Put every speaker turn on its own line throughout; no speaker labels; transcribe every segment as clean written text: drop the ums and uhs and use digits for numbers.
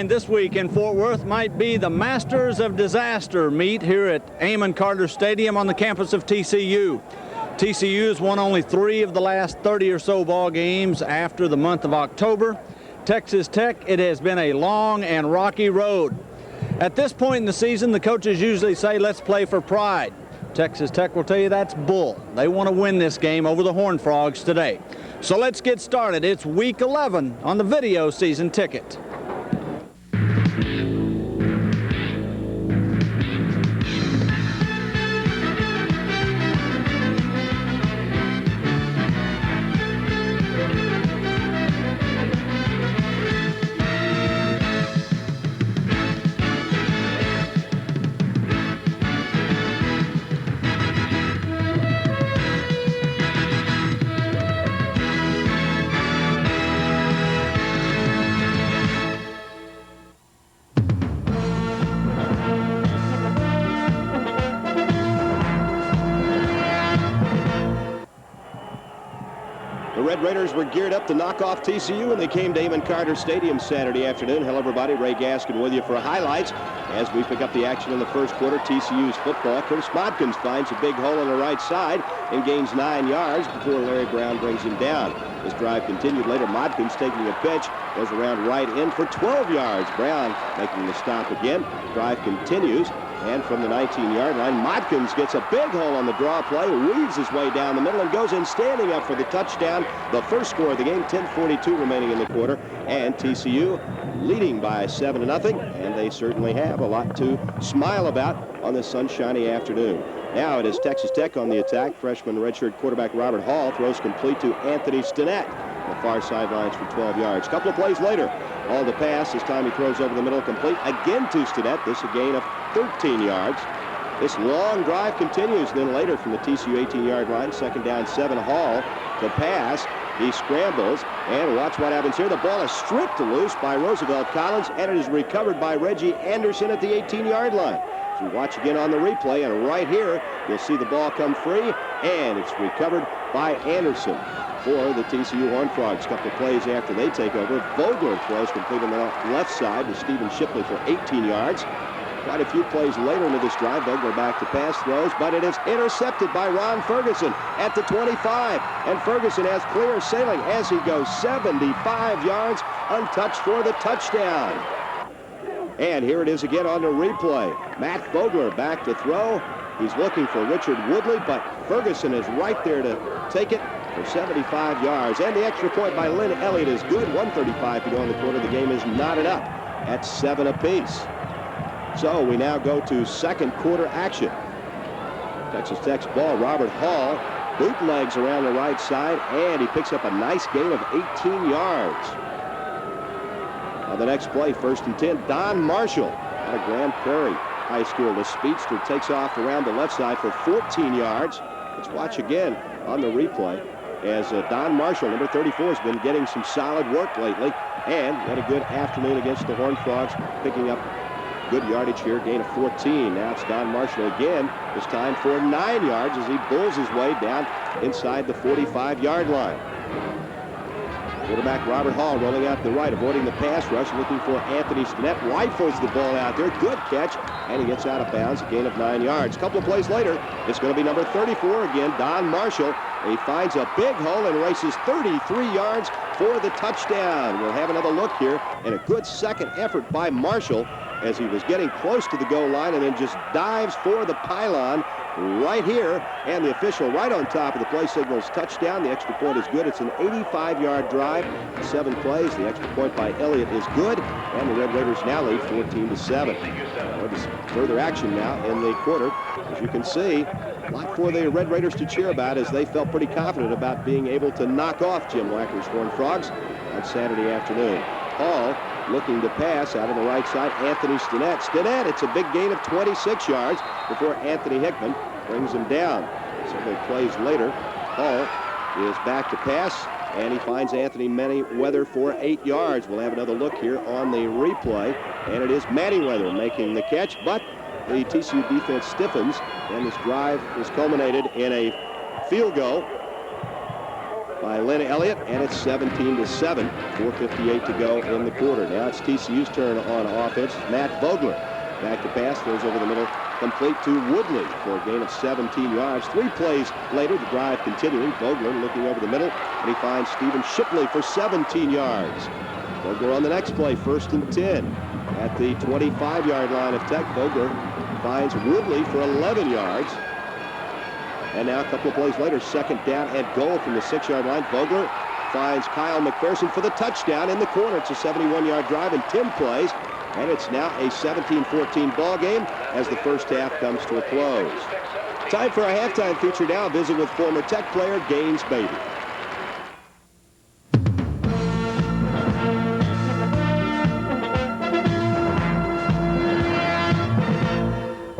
And this week in Fort Worth might be the Masters of Disaster meet here at Amon Carter Stadium on the campus of TCU. TCU has won only 3 of the last 30 or so ball games after the month of October. Texas Tech, it has been a long and rocky road. At this point in the season, the coaches usually say, let's play for pride. Texas Tech will tell you that's bull. They want to win this game over the Horned Frogs today. So let's get started. It's week 11 on the video season ticket.
Raiders were geared up to knock off TCU, and they came to Amon Carter Stadium Saturday afternoon. Hello, everybody. Ray Gaskin with you for highlights as we pick up the action in the first quarter. TCU's football. Curtis Modkins finds a big hole on the right side and gains 9 yards before Larry Brown brings him down. This drive continued later. Modkins taking a pitch, goes around right in for 12 yards. Brown making the stop again. Drive continues. And from the 19-yard line, Modkins gets a big hole on the draw play, weaves his way down the middle, and goes in standing up for the touchdown. The first score of the game, 10:42 remaining in the quarter. And TCU leading by 7-0, and they certainly have a lot to smile about on this sunshiny afternoon. Now it is Texas Tech on the attack. Freshman redshirt quarterback Robert Hall throws complete to Anthony Stinnett on the far sidelines for 12 yards. A couple of plays later, Hall to pass. This time he throws over the middle, complete again to Stinnett. This a gain of 13 yards. This long drive continues. Then later from the TCU 18-yard line, second down 7, Hall to pass. He scrambles, and watch what happens here. The ball is stripped loose by Roosevelt Collins, and it is recovered by Reggie Anderson at the 18-yard line. So we watch again on the replay, and right here, you'll see the ball come free, and it's recovered by Anderson for the TCU Horned Frogs. A couple of plays after they take over, Vogler throws complete on the left side to Stephen Shipley for 18 yards. Quite a few plays later into this drive, Vogler back to pass throws, but it is intercepted by Ron Ferguson at the 25. And Ferguson has clear sailing as he goes 75 yards untouched for the touchdown. And here it is again on the replay. Matt Vogler back to throw. He's looking for Richard Woodley, but Ferguson is right there to take it for 75 yards. And the extra point by Lynn Elliott is good. 1:35 to go in the quarter. The game is knotted up at 7 apiece. So we now go to second quarter action. Texas Tech's ball. Robert Hall bootlegs around the right side, and he picks up a nice gain of 18 yards. On the next play, 1st and 10, Don Marshall out of Grand Prairie High School. The speedster takes off around the left side for 14 yards. Let's watch again on the replay as Don Marshall, number 34, has been getting some solid work lately and had a good afternoon against the Horned Frogs, picking up good yardage here, gain of 14. Now it's Don Marshall again, this time for 9 yards as he bulls his way down inside the 45-yard line. Quarterback Robert Hall rolling out to the right, avoiding the pass rush, looking for Anthony Stinnett. Rifles the ball out there. Good catch, and he gets out of bounds, a gain of 9 yards. A couple of plays later, it's going to be number 34 again, Don Marshall. He finds a big hole and races 33 yards for the touchdown. We'll have another look here, and a good second effort by Marshall as he was getting close to the goal line and then just dives for the pylon right here, and the official right on top of the play signals touchdown. The extra point is good. It's an 85-yard drive, 7 plays. The extra point by Elliott is good, and the Red Raiders now lead 14-7. There's further action now in the quarter. As you can see, a lot for the Red Raiders to cheer about as they felt pretty confident about being able to knock off Jim Wacker's Horned Frogs on Saturday afternoon. Hall looking to pass out of the right side. Anthony Stinnett. Stinnett, it's a big gain of 26 yards before Anthony Hickman brings him down. Several plays later, Hall is back to pass, and he finds Anthony Manyweather for 8 yards. We'll have another look here on the replay, and it is Manyweather making the catch, but the TCU defense stiffens, and this drive is culminated in a field goal by Lynn Elliott, and it's 17-7. 4:58 to go in the quarter. Now it's TCU's turn on offense. Matt Vogler back to pass, throws over the middle, complete to Woodley for a gain of 17 yards. 3 plays later, the drive continuing. Vogler looking over the middle, and he finds Stephen Shipley for 17 yards. Vogler on the next play, 1st and 10. At the 25-yard line of Tech, Vogler finds Woodley for 11 yards. And now a couple of plays later, 2nd down and goal from the 6-yard line. Vogler finds Kyle McPherson for the touchdown in the corner. It's a 71-yard drive in 10 plays. And it's now a 17-14 ball game as the first half comes to a close. Time for our halftime feature now. Visit with former Tech player Gaines Beatty.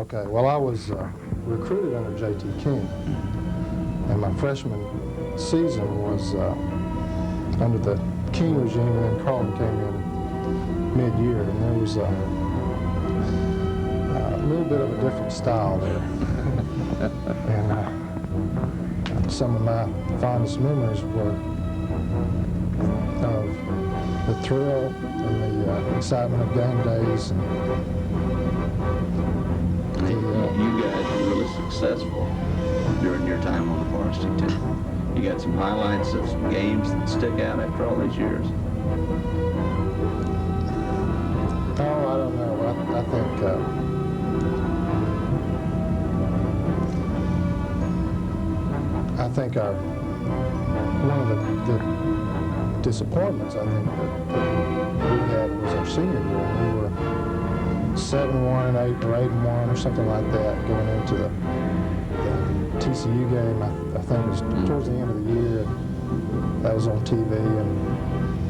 Okay, well, I was recruited under J.T. King, and my freshman season was under the King regime, and then Carlton came in mid-year, and there was a little bit of a different style there. And some of my fondest memories were of the thrill and the excitement of game days. And
you guys were really successful during your time on the varsity team. You got some highlights of some games that stick out after all these years.
Oh, I don't know. I think one of the disappointments I think that we had was our senior year. We were 7-1-8 or 8-1 or something like that going into the TCU game. I think it was towards the end of the year. That was on TV, and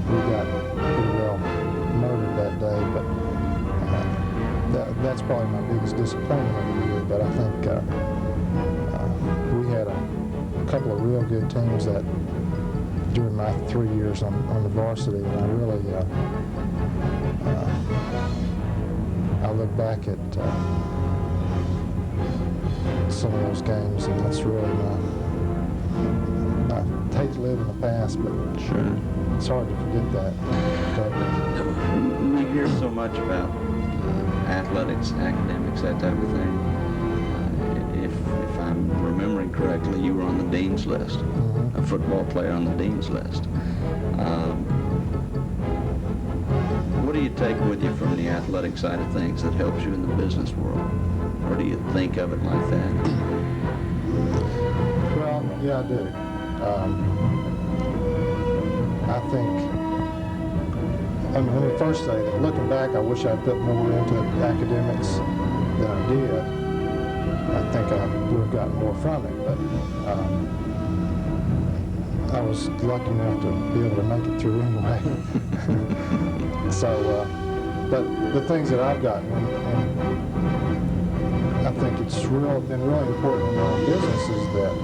we got pretty well murdered that day. But that's probably my biggest disappointment of the year. But I think we had a couple of real good teams that during my 3 years on the varsity, and I really I look back at some of those games, and that's really I hate to live in the past, but
sure,
it's hard to forget that.
We hear so much about athletics, academics, that type of thing. If I'm remembering correctly, you were on the dean's list, a football player on the dean's list. What do you take with you from the athletic side of things that helps you in the business world? Or do you think of it like that?
Well, yeah, I do. I think, let me first say that looking back, I wish I put more into academics than I did. I think I would have gotten more from it, but I was lucky enough to be able to make it through anyway. So, but the things that I've gotten, and I think it's been really important in our business, is that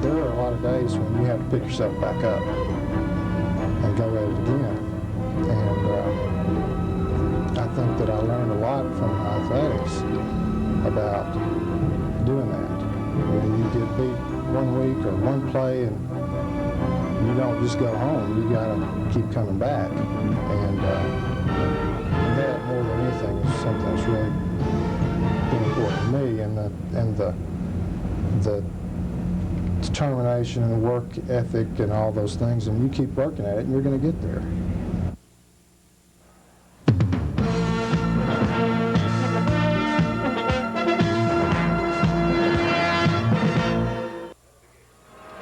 there are a lot of days when you have to pick yourself back up and go at it again. And I think that I learned a lot from athletics about doing that. When you get beat one week or one play, and you don't just go home, you got to keep coming back. And that, more than anything, is something that's really been important to me, and the determination and the work ethic and all those things, and you keep working at it, and you're going to get there.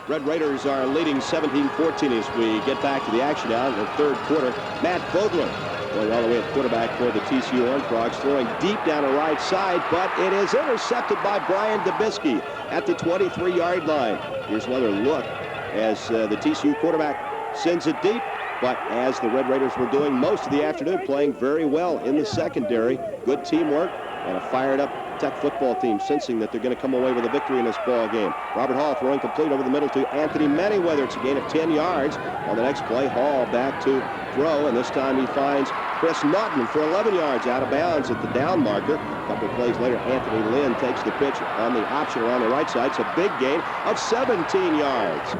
Red Raiders are leading 17-14 as we get back to the action now in the third quarter. Matt Vogler going all the way at quarterback for the TCU Horned Frogs, throwing deep down the right side, but it is intercepted by Brian Dubisky at the 23-yard line. Here's another look as the TCU quarterback sends it deep, But as the Red Raiders were doing most of the afternoon, playing very well in the secondary, good teamwork, and a fired-up Tech football team sensing that they're going to come away with a victory in this ball game. Robert Hall throwing complete over the middle to Anthony Manyweather. It's a gain of 10 yards. On the next play, Hall back to throw, and this time he finds Chris Naughton for 11 yards out of bounds at the down marker. A couple of plays later, Anthony Lynn takes the pitch on the option around the right side. It's a big gain of 17 yards.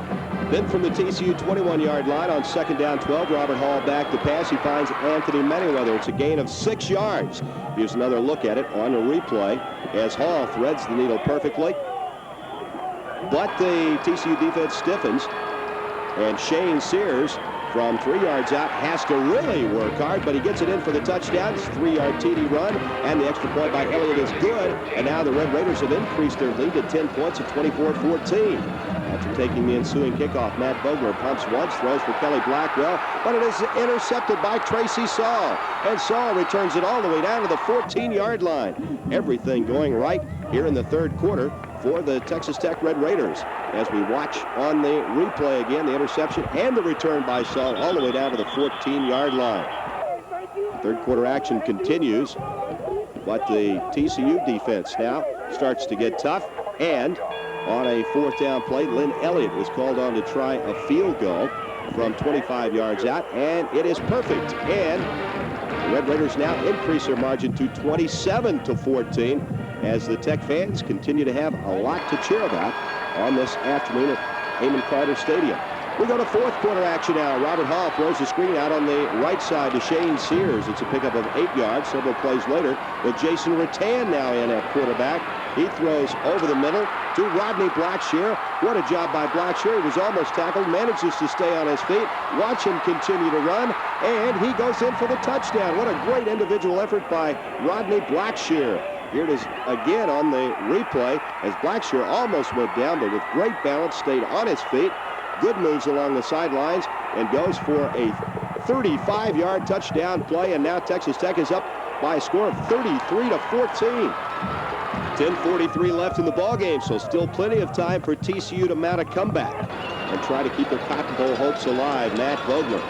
Then from the TCU 21-yard line on second down 12, Robert Hall back to pass. He finds Anthony Manyweather. It's a gain of 6 yards. Here's another look at it on a replay as Hall threads the needle perfectly. But the TCU defense stiffens, and Shane Sears from 3 yards out has to really work hard, but he gets it in for the touchdown. It's a 3-yard TD run, and the extra point by Elliott is good. And now the Red Raiders have increased their lead to 10 points at 24-14. After taking the ensuing kickoff, Matt Vogler pumps once, throws for Kelly Blackwell, but it is intercepted by Tracy Saul. And Saul returns it all the way down to the 14-yard line. Everything going right here in the third quarter for the Texas Tech Red Raiders. As we watch on the replay again, the interception and the return by Saul all the way down to the 14-yard line. Third quarter action continues, but the TCU defense now starts to get tough, and on a fourth down play, Lynn Elliott was called on to try a field goal from 25 yards out, and it is perfect. And the Red Raiders now increase their margin to 27-14 as the Tech fans continue to have a lot to cheer about on this afternoon at Amon Carter Stadium. We go to fourth quarter action now. Robert Hall throws the screen out on the right side to Shane Sears. It's a pickup of 8 yards. Several plays later, with Jason Rattan now in at quarterback. He throws over the middle to Rodney Blackshear. What a job by Blackshear. He was almost tackled, manages to stay on his feet. Watch him continue to run, and he goes in for the touchdown. What a great individual effort by Rodney Blackshear. Here it is again on the replay as Blackshear almost went down, but with great balance stayed on his feet. Good moves along the sidelines and goes for a 35-yard touchdown play. And now Texas Tech is up by a score of 33-14. 10:43 left in the ballgame, so still plenty of time for TCU to mount a comeback and try to keep their Cotton Bowl hopes alive. Matt Vogler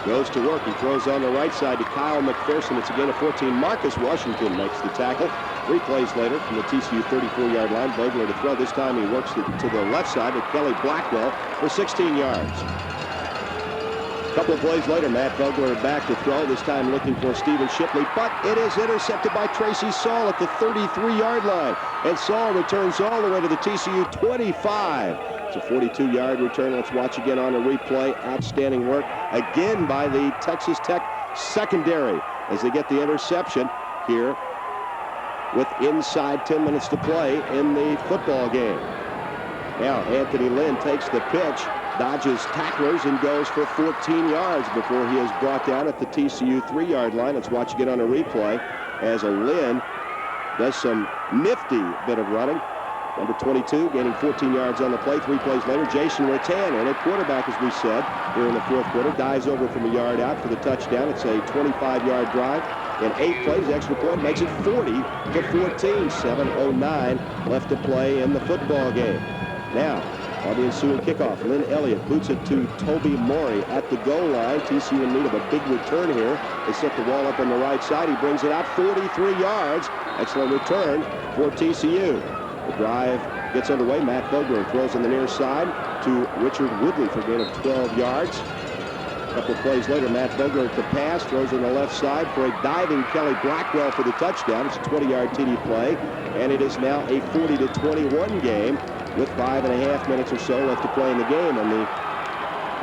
goes to work. He throws on the right side to Kyle McPherson. It's a gain of 14. Marcus Washington makes the tackle. 3 plays later from the TCU 34-yard line, Vogler to throw. This time he works to the left side with Kelly Blackwell for 16 yards. A couple of plays later, Matt Vogler back to throw, this time looking for Stephen Shipley, but it is intercepted by Tracy Saul at the 33-yard line. And Saul returns all the way to the TCU 25. It's a 42-yard return. Let's watch again on a replay. Outstanding work again by the Texas Tech secondary as they get the interception here with inside 10 minutes to play in the football game. Now Anthony Lynn takes the pitch, dodges tacklers, and goes for 14 yards before he is brought down at the TCU 3-yard line. Let's watch again on a replay as a Lynn does some nifty bit of running. Number 22 gaining 14 yards on the play. 3 plays later, Jason Rattan, and at quarterback, as we said, here in the fourth quarter, dives over from a yard out for the touchdown. It's a 25-yard drive. In 8 plays, extra point makes it 40-14. 7:09 left to play in the football game. Now, on the ensuing kickoff, Lynn Elliott boots it to Toby Morey at the goal line. TCU in need of a big return here. They set the wall up on the right side. He brings it out 43 yards. Excellent return for TCU. The drive gets underway. Matt Vogler throws on the near side to Richard Woodley for a gain of 12 yards. A couple of plays later, Matt Vogler at the pass, throws on the left side for a diving Kelly Blackwell for the touchdown. It's a 20-yard TD play, and it is now a 40-21 game with 5.5 minutes or so left to play in the game. On the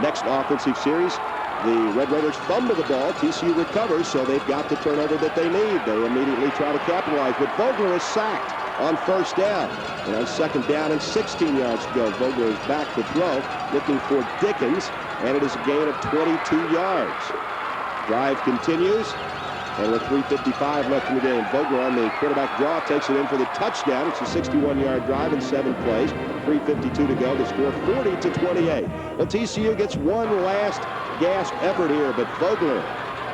next offensive series, the Red Raiders fumble the ball. TCU recovers, so they've got the turnover that they need. They immediately try to capitalize, but Vogler is sacked on first down. And on second down and 16 yards to go, Vogler is back to throw, looking for Dickens, and it is a gain of 22 yards. Drive continues, and with 3:55 left in the game, Vogler on the quarterback draw takes it in for the touchdown. It's a 61-yard drive in 7 plays. 3:52 to go. The score 40-28. Well, TCU gets one last gasp effort here, but Vogler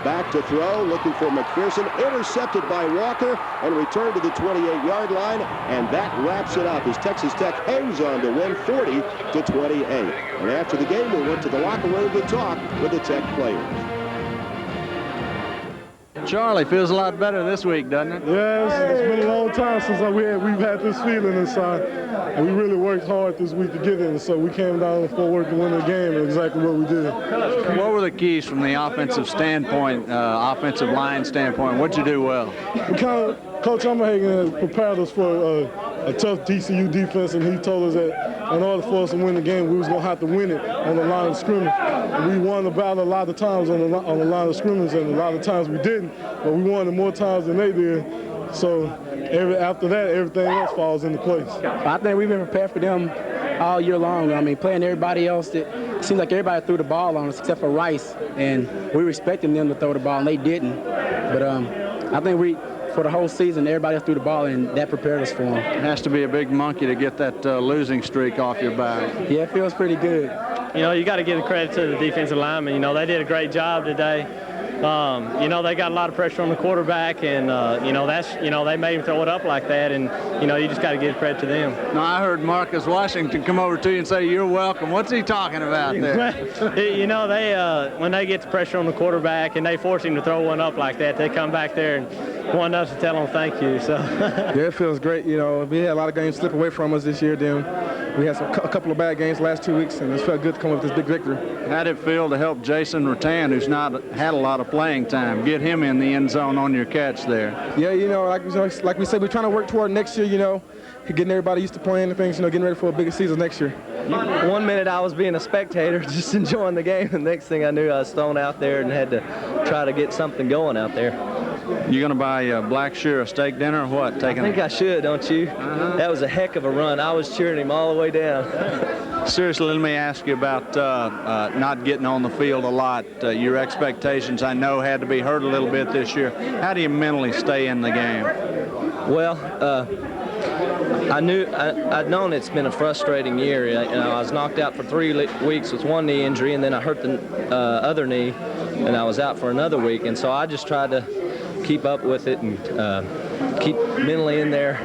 Back to throw, looking for McPherson. Intercepted by Walker and returned to the 28-yard line. And that wraps it up as Texas Tech hangs on to win 40-28. And after the game, we went to the locker room to talk with the Tech players.
Charlie, feels a lot better this week, doesn't it?
Yeah, it's been a long time since we've had this feeling inside. And we really worked hard this week to get in. So we came down to Fort Worth to win the game, and exactly what we did.
What were the keys from the offensive standpoint, offensive line standpoint? What'd you do well?
Coach Ummerhagen prepared us for a tough TCU defense, and he told us that in order for us to win the game, we was going to have to win it on the line of scrimmage. And we won the battle a lot of times on the line of scrimmage, and a lot of times we didn't, but we won it more times than they did. So after that, everything else falls into place.
I think we've been prepared for them all year long. I mean, playing everybody else, it seems like everybody threw the ball on us except for Rice, and we respected them to throw the ball, and they didn't. But I think for the whole season, everybody threw the ball, and that prepared us for them.
It has to be a big monkey to get that losing streak off your back.
Yeah, it feels pretty good.
You know, you got to give the credit to the defensive linemen. You know, they did a great job today. You know, they got a lot of pressure on the quarterback, and they made him throw it up like that, and you just got to give credit to them.
Now, I heard Marcus Washington come over to you and say, "You're welcome." What's he talking about there?
You know, when they get the pressure on the quarterback and they force him to throw one up like that, they come back there and want us to tell them thank you. So
yeah, it feels great. You know, we had a lot of games slip away from us this year. Then we had a couple of bad games the last 2 weeks, and it felt good to come up with this big victory.
How'd it feel to help Jason Rattan, who's not had a lot of playing time, get him in the end zone on your catch there?
Yeah, you know, like we said, we're trying to work toward next year, you know, getting everybody used to playing and things, you know, getting ready for a bigger season next year.
1 minute I was being a spectator, just enjoying the game, and the next thing I knew I was thrown out there and had to try to get something going out there.
You gonna buy Blackshear a steak dinner or what?
I think I should, don't you? That was a heck of a run. I was cheering him all the way down.
Seriously, let me ask you about not getting on the field a lot. Your expectations, I know, had to be hurt a little bit this year. How do you mentally stay in the game?
Well, I'd known it's been a frustrating year. I was knocked out for 3 weeks with one knee injury, and then I hurt the other knee, and I was out for another week. And so I just tried to keep up with it and keep mentally in there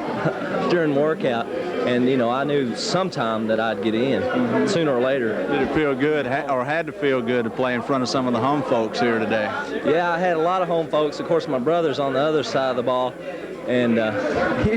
during workout. And, you know, I knew sometime that I'd get in, sooner or later.
Did it feel good, or had to feel good, to play in front of some of the home folks here today?
Yeah, I had a lot of home folks. Of course, my brother's on the other side of the ball. And he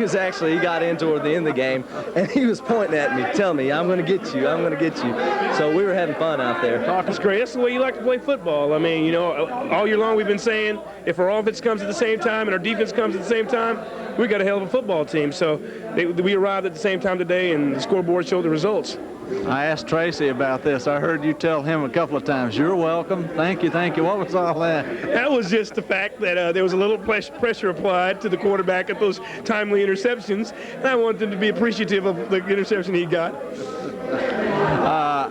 got in toward the end of the game, and he was pointing at me, telling me, "I'm going to get you, I'm going to get you." So we were having fun out there.
That's great. That's the way you like to play football. I mean, you know, all year long we've been saying if our offense comes at the same time and our defense comes at the same time, we got a hell of a football team. So we arrived at the same time today, and the scoreboard showed the results.
I asked Tracy about this. I heard you tell him a couple of times, "You're welcome, thank you, thank you." What was all that?
That was just the fact that there was a little pressure applied to the quarterback at those timely interceptions, and I wanted him to be appreciative of the interception he got.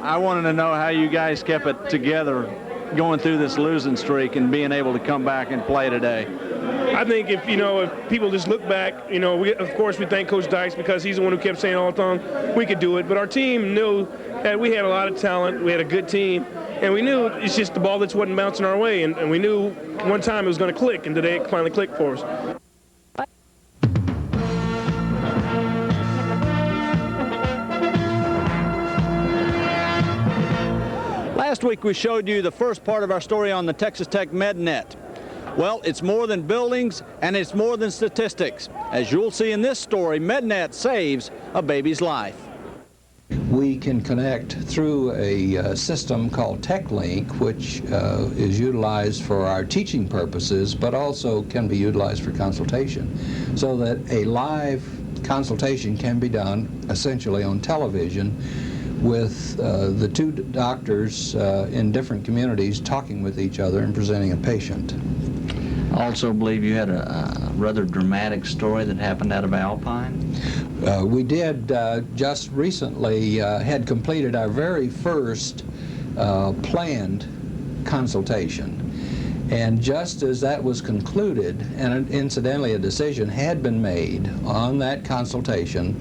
I wanted to know how you guys kept it together going through this losing streak and being able to come back and play today.
I think if people just look back, of course we thank Coach Dykes because he's the one who kept saying all the time we could do it. But our team knew that we had a lot of talent, we had a good team, and we knew it's just the ball that wasn't bouncing our way. And we knew one time it was going to click, and today it finally clicked for us.
Last week we showed you the first part of our story on the Texas Tech MedNet. Well, it's more than buildings and it's more than statistics. As you'll see in this story, MedNet saves a baby's life.
We can connect through a system called TechLink, which is utilized for our teaching purposes, but also can be utilized for consultation, so that a live consultation can be done essentially on television with the two doctors in different communities talking with each other and presenting a patient.
I also believe you had a rather dramatic story that happened out of Alpine.
We did just recently had completed our very first planned consultation. And just as that was concluded, and incidentally a decision had been made on that consultation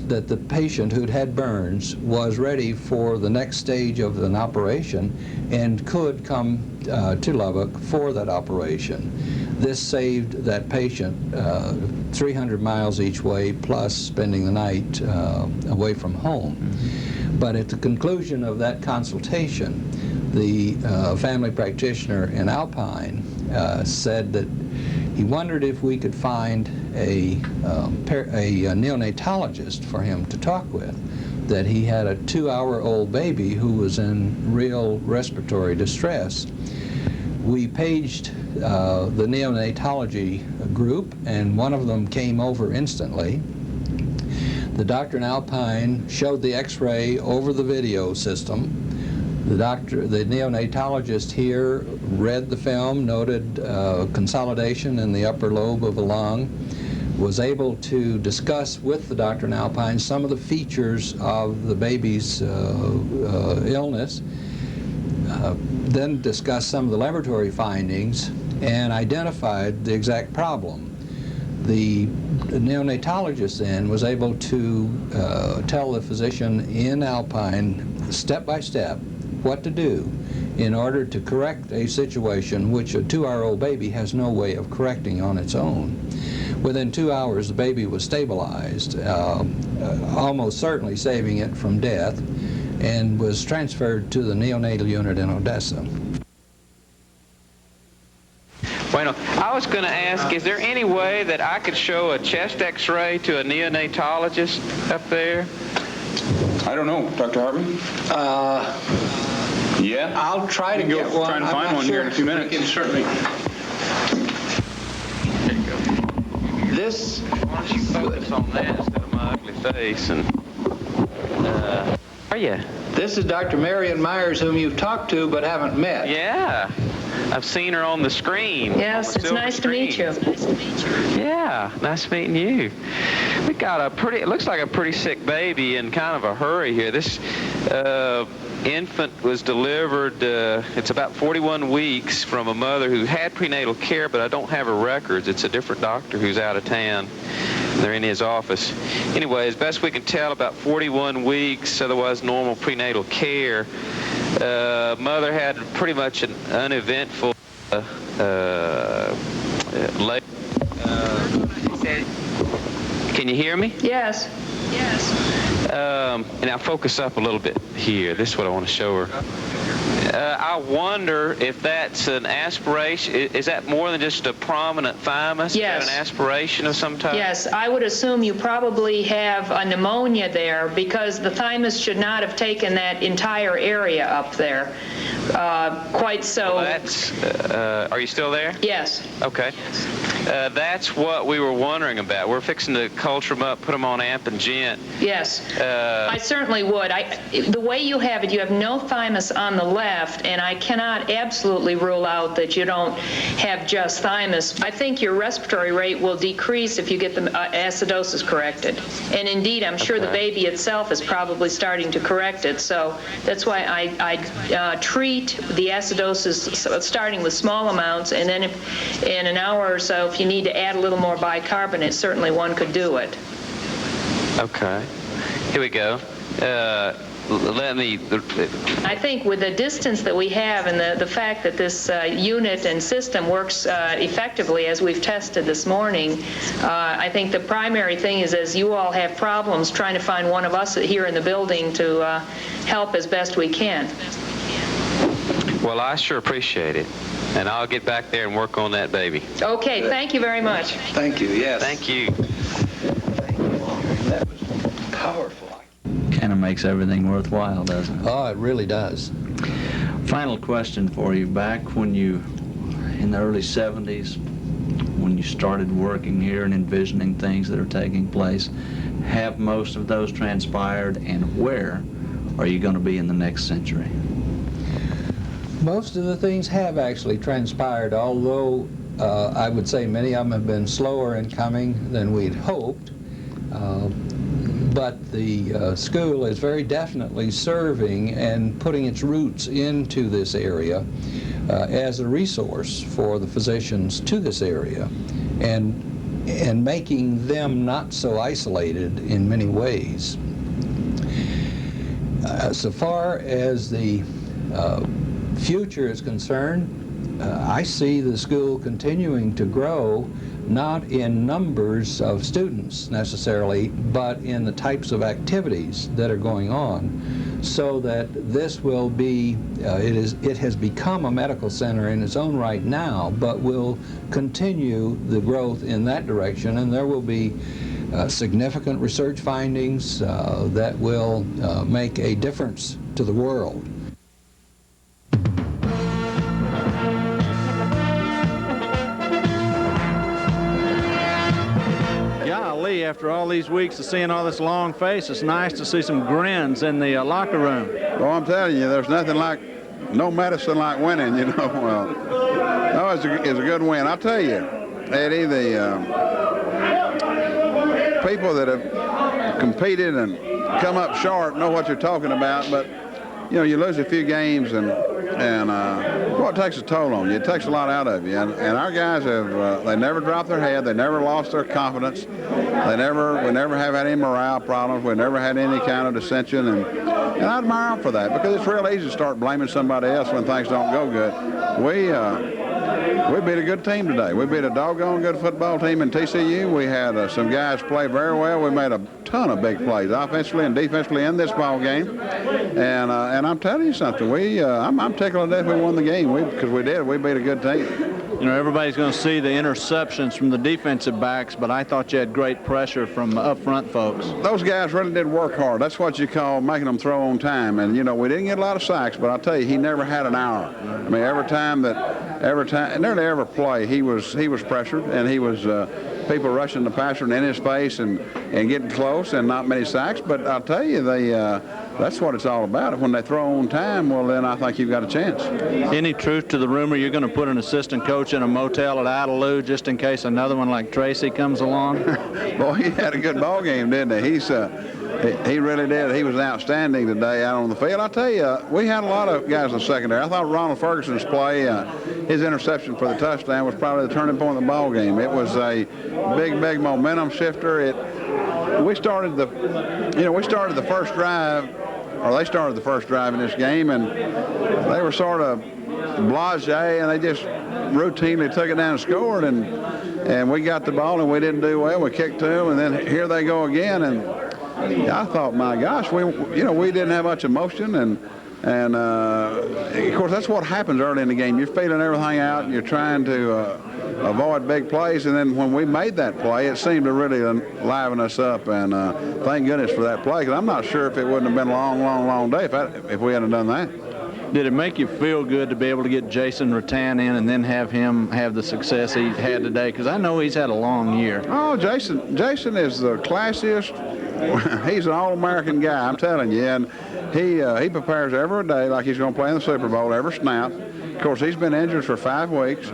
that the patient who'd had burns was ready for the next stage of an operation and could come to Lubbock for that operation. This saved that patient 300 miles each way, plus spending the night away from home. But at the conclusion of that consultation, the family practitioner in Alpine said that he wondered if we could find a neonatologist for him to talk with, that he had a 2-hour-old baby who was in real respiratory distress. We paged the neonatology group, and one of them came over instantly. The doctor in Alpine showed the x-ray over the video system. The neonatologist here read the film, noted consolidation in the upper lobe of the lung, was able to discuss with the doctor in Alpine some of the features of the baby's illness, then discussed some of the laboratory findings and identified the exact problem. The neonatologist then was able to tell the physician in Alpine step by step what to do in order to correct a situation which a 2-hour-old baby has no way of correcting on its own. Within 2 hours, the baby was stabilized, almost certainly saving it from death, and was transferred to the neonatal unit in Odessa.
Bueno, I was going to ask, is there any way that I could show a chest x-ray to a neonatologist up there?
I don't know, Dr. Hartman. Yeah?
I'll try to get one.
Trying to find one here in a few minutes.
We can certainly.
There you go.
This.
Why don't you focus on that instead of my ugly face? And are you?
This is Dr. Marion Myers, whom you've talked to but haven't met.
Yeah. I've seen her on the screen.
Yes, it's nice to meet you.
Yeah, nice meeting you. We got it looks like a pretty sick baby in kind of a hurry here. This infant was delivered, it's about 41 weeks from a mother who had prenatal care, but I don't have her records. It's a different doctor who's out of town. They're in his office. Anyway, as best we can tell, about 41 weeks, otherwise normal prenatal care. Mother had pretty much an uneventful labor. Can you hear me?
Yes.
Yes. And I'll focus up a little bit here. This is what I want to show her. I wonder if that's an aspiration. Is that more than just a prominent thymus?
Yes.
Is that an aspiration of some type?
Yes, I would assume you probably have a pneumonia there because the thymus should not have taken that entire area up there. Quite so.
Well, that's, are you still there?
Yes.
Okay. That's what we were wondering about. We're fixing to culture them up, put them on amp and gent.
Yes. I certainly would. The way you have it, you have no thymus on the left, and I cannot absolutely rule out that you don't have just thymus. I think your respiratory rate will decrease if you get the acidosis corrected. And indeed, I'm sure the baby itself is probably starting to correct it. So that's why I treat the acidosis starting with small amounts, and then if, in an hour or so, if you need to add a little more bicarbonate, certainly one could do it.
Okay. Here we go.
I think with the distance that we have and the fact that this unit and system works effectively as we've tested this morning, I think the primary thing is as you all have problems trying to find one of us here in the building to help as best we can.
Well, I sure appreciate it. And I'll get back there and work on that baby.
Okay, thank you very much.
Thank you, yes.
Thank you.
That was powerful.
Kind of makes everything worthwhile, doesn't it?
Oh, it really does.
Final question for you. Back when you, in the early 70s, when you started working here and envisioning things that are taking place, have most of those transpired, and where are you going to be in the next century?
Most of the things have actually transpired, although I would say many of them have been slower in coming than we'd hoped. But the school is very definitely serving and putting its roots into this area. as a resource for the physicians to this area, and making them not so isolated in many ways. So far as the future is concerned, I see the school continuing to grow, not in numbers of students necessarily, but in the types of activities that are going on, so that this will be, it has become a medical center in its own right now, but will continue the growth in that direction, and there will be significant research findings that will make a difference to the world.
Golly, after all these weeks of seeing all this long face, it's nice to see some grins in the locker room.
Well, I'm telling you, there's nothing like, no medicine like winning, you know. Well, no, it's a good win. I'll tell you, Eddie, the people that have competed and come up short know what you're talking about, but you know, you lose a few games and well, it takes a toll on you. It takes a lot out of you. And our guys have, they never dropped their head. They never lost their confidence. We never have had any morale problems. We never had any kind of dissension. And I admire them for that, because it's real easy to start blaming somebody else when things don't go good. We beat a good team today. We beat a doggone good football team in TCU. We had some guys play very well. We made a ton of big plays, offensively and defensively, in this ball game. And I'm telling you something. I'm tickled to death we won the game, because we did. We beat a good team.
You know, everybody's going to see the interceptions from the defensive backs, but I thought you had great pressure from up front folks.
Those guys really did work hard. That's what you call making them throw on time. And, you know, we didn't get a lot of sacks, but I'll tell you, he never had an hour. I mean, nearly every play, he was pressured, and he was people rushing the passer and in his face and getting close, and not many sacks. But I'll tell you, that's what it's all about. When they throw on time, well, then I think you've got a chance.
Any truth to the rumor you're going to put an assistant coach in a motel at Idalou just in case another one like Tracy comes along?
Boy, he had a good ball game, didn't he? He really did. He was outstanding today out on the field. I'll tell you, we had a lot of guys in the secondary. I thought Ronald Ferguson's play, his interception for the touchdown, was probably the turning point of the ball game. It was a big momentum shifter. We started the first drive, or they started the first drive in this game, and they were sort of blasé, and they just routinely took it down and scored, and we got the ball, and we didn't do well. We kicked to them, and then here they go again, and I thought, my gosh, we didn't have much emotion, and of course that's what happens early in the game. You're feeling everything out, and you're trying to avoid big plays, and then when we made that play, it seemed to really liven us up, and thank goodness for that play, because I'm not sure if it wouldn't have been a long day if we hadn't done that.
Did it make you feel good to be able to get Jason Rattan in and then have him have the success he had today? Because I know he's had a long year.
Oh, Jason is the classiest. He's an all-American guy, I'm telling you, and he prepares every day like he's going to play in the Super Bowl, every snap. Of course, he's been injured for 5 weeks.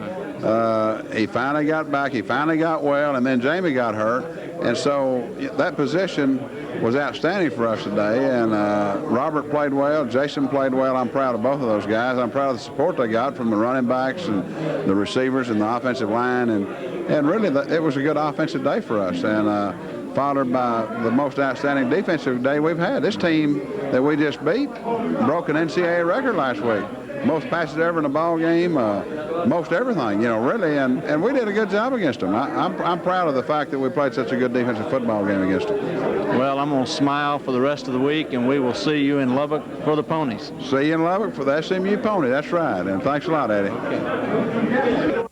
He finally got back. He finally got well, and then Jamie got hurt. And so that position was outstanding for us today. And Robert played well. Jason played well. I'm proud of both of those guys. I'm proud of the support they got from the running backs and the receivers and the offensive line. And really, it was a good offensive day for us. And followed by the most outstanding defensive day we've had. This team that we just beat broke an NCAA record last week. Most passes ever in a ball game, most everything, really, and we did a good job against them. I'm proud of the fact that we played such a good defensive football game against them.
Well, I'm going to smile for the rest of the week, and we will see you in Lubbock for the Ponies.
See you in Lubbock for the SMU Pony, that's right, and thanks a lot, Eddie.
Okay.